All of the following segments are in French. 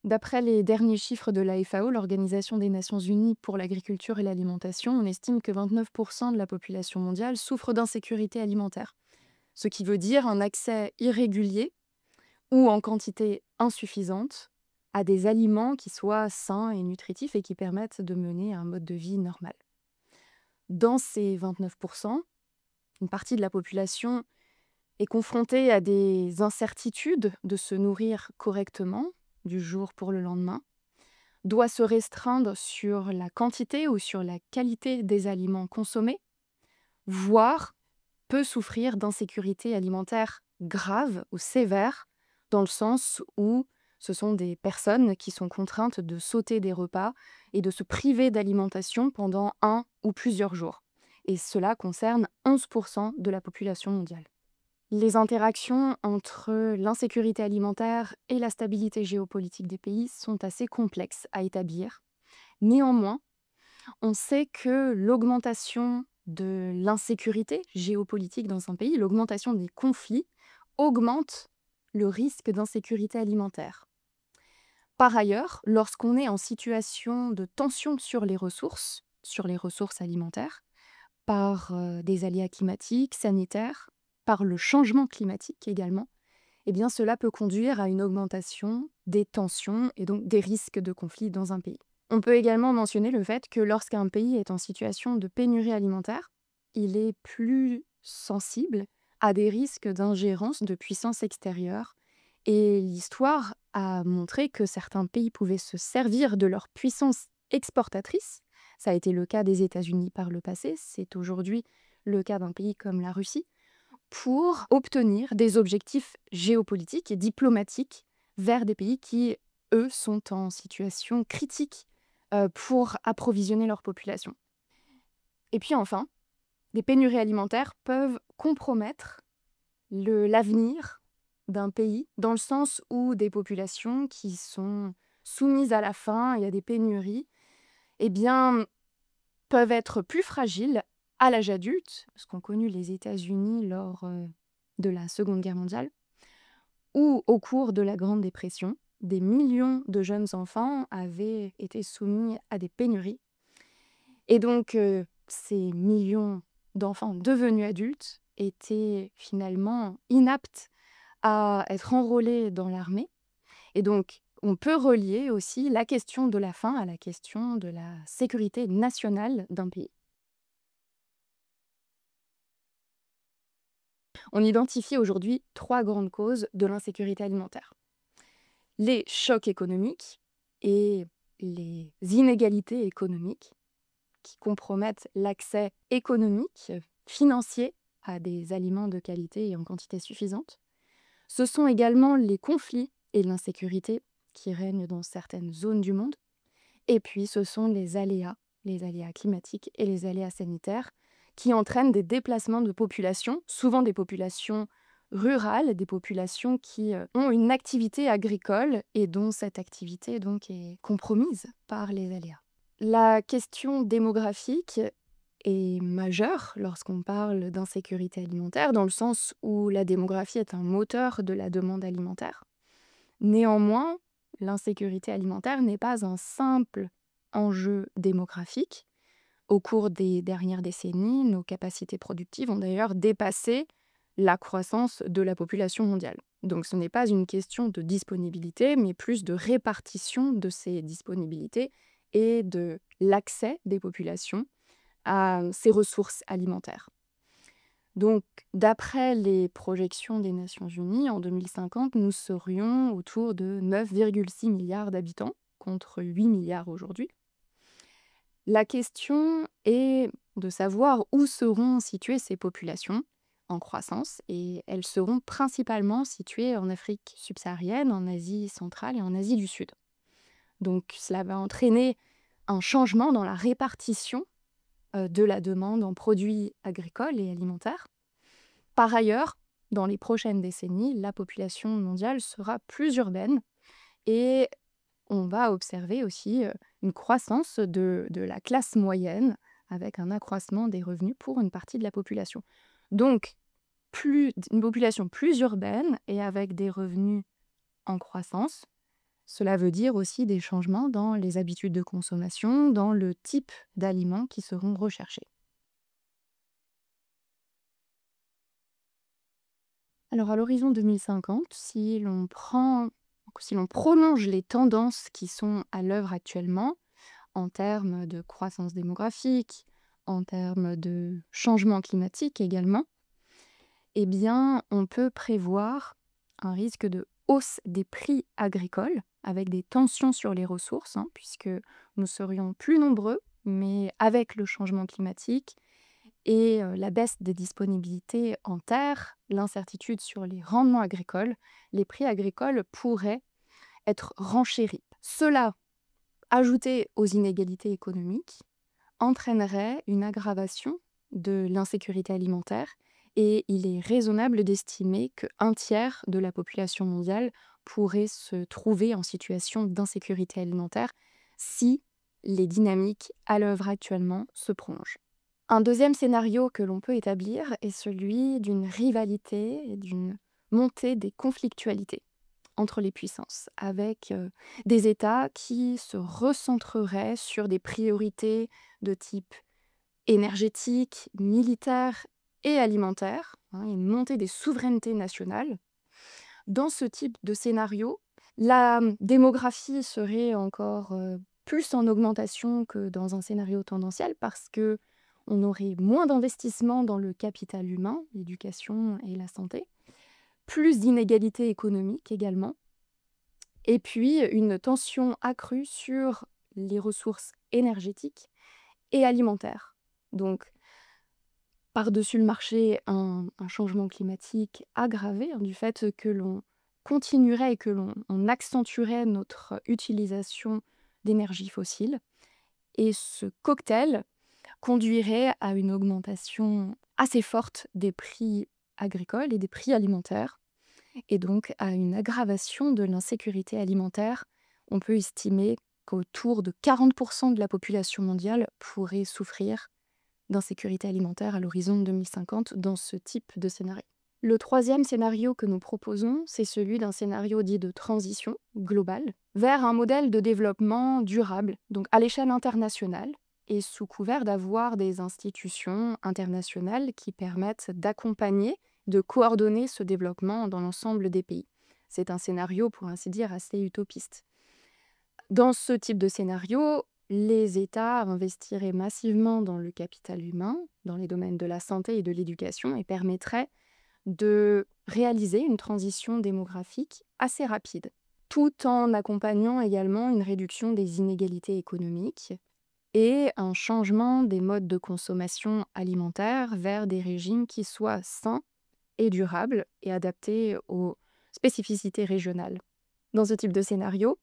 D'après les derniers chiffres de la FAO, l'Organisation des Nations Unies pour l'agriculture et l'alimentation, on estime que 29% de la population mondiale souffre d'insécurité alimentaire, ce qui veut dire un accès irrégulier ou en quantité insuffisante à des aliments qui soient sains et nutritifs et qui permettent de mener un mode de vie normal. Dans ces 29%, une partie de la population est confrontée à des incertitudes de se nourrir correctement du jour pour le lendemain, doit se restreindre sur la quantité ou sur la qualité des aliments consommés, voire peut souffrir d'insécurité alimentaire grave ou sévère, dans le sens où ce sont des personnes qui sont contraintes de sauter des repas et de se priver d'alimentation pendant un ou plusieurs jours. Et cela concerne 11% de la population mondiale. Les interactions entre l'insécurité alimentaire et la stabilité géopolitique des pays sont assez complexes à établir. Néanmoins, on sait que l'augmentation de l'insécurité géopolitique dans un pays, l'augmentation des conflits, augmente le risque d'insécurité alimentaire. Par ailleurs, lorsqu'on est en situation de tension sur les ressources alimentaires, par des aléas climatiques, sanitaires, par le changement climatique également, eh bien cela peut conduire à une augmentation des tensions et donc des risques de conflit dans un pays. On peut également mentionner le fait que lorsqu'un pays est en situation de pénurie alimentaire, il est plus sensible à des risques d'ingérence de puissances extérieures. Et l'histoire a montré que certains pays pouvaient se servir de leur puissance exportatrice. Ça a été le cas des États-Unis par le passé, c'est aujourd'hui le cas d'un pays comme la Russie, pour obtenir des objectifs géopolitiques et diplomatiques vers des pays qui, eux, sont en situation critique pour approvisionner leur population. Et puis enfin, les pénuries alimentaires peuvent compromettre l'avenir d'un pays, dans le sens où des populations qui sont soumises à la faim et à des pénuries, eh bien, peuvent être plus fragiles à l'âge adulte, ce qu'ont connu les États-Unis lors de la Seconde Guerre mondiale, ou au cours de la Grande Dépression. Des millions de jeunes enfants avaient été soumis à des pénuries. Et donc, ces millions d'enfants devenus adultes étaient finalement inaptes à être enrôlés dans l'armée. Et donc, on peut relier aussi la question de la faim à la question de la sécurité nationale d'un pays. On identifie aujourd'hui 3 grandes causes de l'insécurité alimentaire. Les chocs économiques et les inégalités économiques qui compromettent l'accès économique, financier à des aliments de qualité et en quantité suffisante. Ce sont également les conflits et l'insécurité qui règnent dans certaines zones du monde. Et puis ce sont les aléas climatiques et les aléas sanitaires qui entraînent des déplacements de populations, souvent des populations rurales, des populations qui ont une activité agricole et dont cette activité donc est compromise par les aléas. La question démographique est majeure lorsqu'on parle d'insécurité alimentaire, dans le sens où la démographie est un moteur de la demande alimentaire. Néanmoins, l'insécurité alimentaire n'est pas un simple enjeu démographique. Au cours des dernières décennies, nos capacités productives ont d'ailleurs dépassé la croissance de la population mondiale. Donc ce n'est pas une question de disponibilité, mais plus de répartition de ces disponibilités et de l'accès des populations à ces ressources alimentaires. Donc, d'après les projections des Nations Unies, en 2050, nous serions autour de 9,6 milliards d'habitants, contre 8 milliards aujourd'hui. La question est de savoir où seront situées ces populations en croissance, et elles seront principalement situées en Afrique subsaharienne, en Asie centrale et en Asie du Sud. Donc, cela va entraîner un changement dans la répartition de la demande en produits agricoles et alimentaires. Par ailleurs, dans les prochaines décennies, la population mondiale sera plus urbaine et on va observer aussi une croissance de la classe moyenne avec un accroissement des revenus pour une partie de la population. Donc, une population plus urbaine et avec des revenus en croissance Cela veut dire aussi des changements dans les habitudes de consommation, dans le type d'aliments qui seront recherchés. Alors à l'horizon 2050, si l'on prolonge les tendances qui sont à l'œuvre actuellement, en termes de croissance démographique, en termes de changement climatique également, eh bien, on peut prévoir un risque de hausse des prix agricoles avec des tensions sur les ressources, hein, puisque nous serions plus nombreux, mais avec le changement climatique et la baisse des disponibilités en terre, l'incertitude sur les rendements agricoles, les prix agricoles pourraient être renchéris. Cela, ajouté aux inégalités économiques, entraînerait une aggravation de l'insécurité alimentaire et il est raisonnable d'estimer qu'un tiers de la population mondiale pourrait se trouver en situation d'insécurité alimentaire si les dynamiques à l'œuvre actuellement se prolongent. Un deuxième scénario que l'on peut établir est celui d'une rivalité et d'une montée des conflictualités entre les puissances, avec des États qui se recentreraient sur des priorités de type énergétique, militaire et alimentaire, hein, une montée des souverainetés nationales. Dans ce type de scénario, la démographie serait encore plus en augmentation que dans un scénario tendanciel parce que on aurait moins d'investissements dans le capital humain, l'éducation et la santé, plus d'inégalités économiques également, et puis une tension accrue sur les ressources énergétiques et alimentaires. Donc, par-dessus le marché, un changement climatique aggravé, hein, du fait que l'on continuerait et que l'on accentuerait notre utilisation d'énergie fossile. Et ce cocktail conduirait à une augmentation assez forte des prix agricoles et des prix alimentaires, et donc à une aggravation de l'insécurité alimentaire. On peut estimer qu'autour de 40% de la population mondiale pourrait souffrir d'insécurité alimentaire à l'horizon 2050 dans ce type de scénario. Le troisième scénario que nous proposons, c'est celui d'un scénario dit de transition globale vers un modèle de développement durable, donc à l'échelle internationale, et sous couvert d'avoir des institutions internationales qui permettent d'accompagner, de coordonner ce développement dans l'ensemble des pays. C'est un scénario, pour ainsi dire, assez utopiste. Dans ce type de scénario, les États investiraient massivement dans le capital humain, dans les domaines de la santé et de l'éducation, et permettraient de réaliser une transition démographique assez rapide, tout en accompagnant également une réduction des inégalités économiques et un changement des modes de consommation alimentaire vers des régimes qui soient sains et durables et adaptés aux spécificités régionales. Dans ce type de scénario,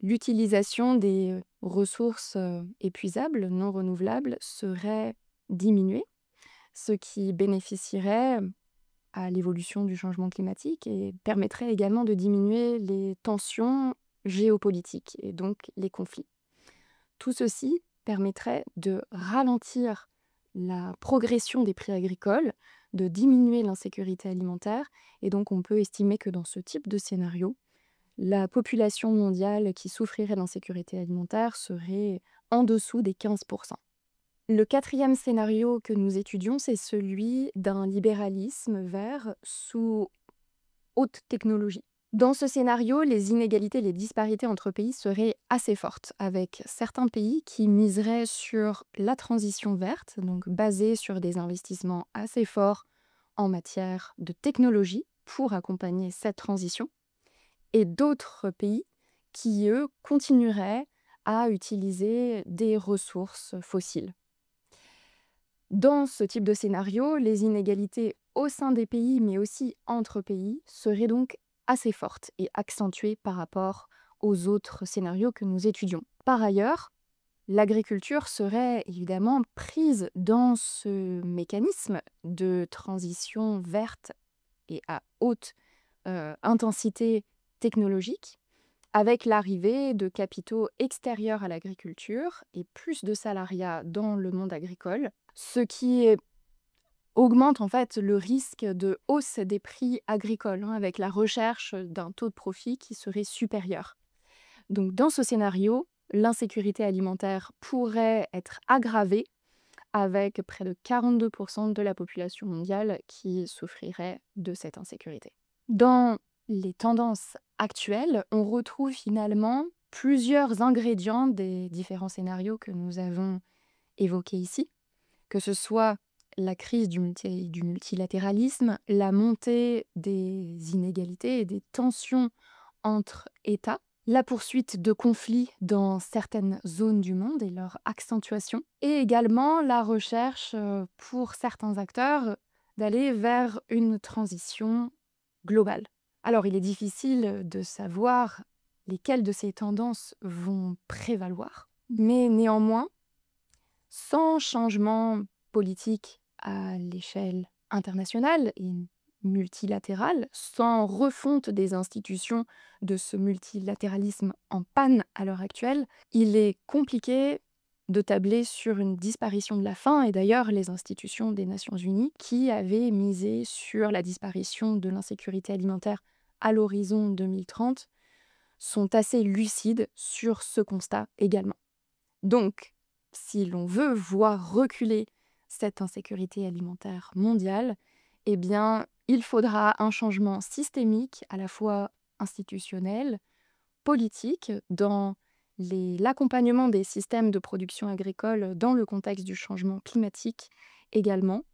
l'utilisation des ressources épuisables, non renouvelables, serait diminuée, ce qui bénéficierait à l'évolution du changement climatique et permettrait également de diminuer les tensions géopolitiques et donc les conflits. Tout ceci permettrait de ralentir la progression des prix agricoles, de diminuer l'insécurité alimentaire, et donc on peut estimer que dans ce type de scénario, la population mondiale qui souffrirait d'insécurité alimentaire serait en dessous des 15%. Le quatrième scénario que nous étudions, c'est celui d'un libéralisme vert sous haute technologie. Dans ce scénario, les inégalités, les disparités entre pays seraient assez fortes, avec certains pays qui miseraient sur la transition verte, donc basée sur des investissements assez forts en matière de technologie pour accompagner cette transition, et d'autres pays qui, eux, continueraient à utiliser des ressources fossiles. Dans ce type de scénario, les inégalités au sein des pays, mais aussi entre pays, seraient donc assez fortes et accentuées par rapport aux autres scénarios que nous étudions. Par ailleurs, l'agriculture serait évidemment prise dans ce mécanisme de transition verte et à haute intensité technologique, avec l'arrivée de capitaux extérieurs à l'agriculture et plus de salariat dans le monde agricole, ce qui augmente en fait le risque de hausse des prix agricoles, hein, avec la recherche d'un taux de profit qui serait supérieur. Donc dans ce scénario, l'insécurité alimentaire pourrait être aggravée avec près de 42% de la population mondiale qui souffrirait de cette insécurité. Dans les tendances actuelles, on retrouve finalement plusieurs ingrédients des différents scénarios que nous avons évoqués ici, que ce soit la crise du multilatéralisme, la montée des inégalités et des tensions entre États, la poursuite de conflits dans certaines zones du monde et leur accentuation, et également la recherche pour certains acteurs d'aller vers une transition globale. Alors il est difficile de savoir lesquelles de ces tendances vont prévaloir, mais néanmoins, sans changement politique à l'échelle internationale et multilatérale, sans refonte des institutions de ce multilatéralisme en panne à l'heure actuelle, il est compliqué de tabler sur une disparition de la faim. Et d'ailleurs, les institutions des Nations Unies, qui avaient misé sur la disparition de l'insécurité alimentaire à l'horizon 2030, sont assez lucides sur ce constat également. Donc, si l'on veut voir reculer cette insécurité alimentaire mondiale, eh bien, il faudra un changement systémique, à la fois institutionnel, politique, dans l'accompagnement des systèmes de production agricole dans le contexte du changement climatique également,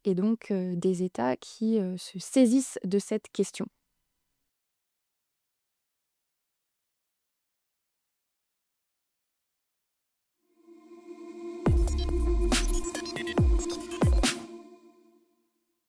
et donc des États qui se saisissent de cette question.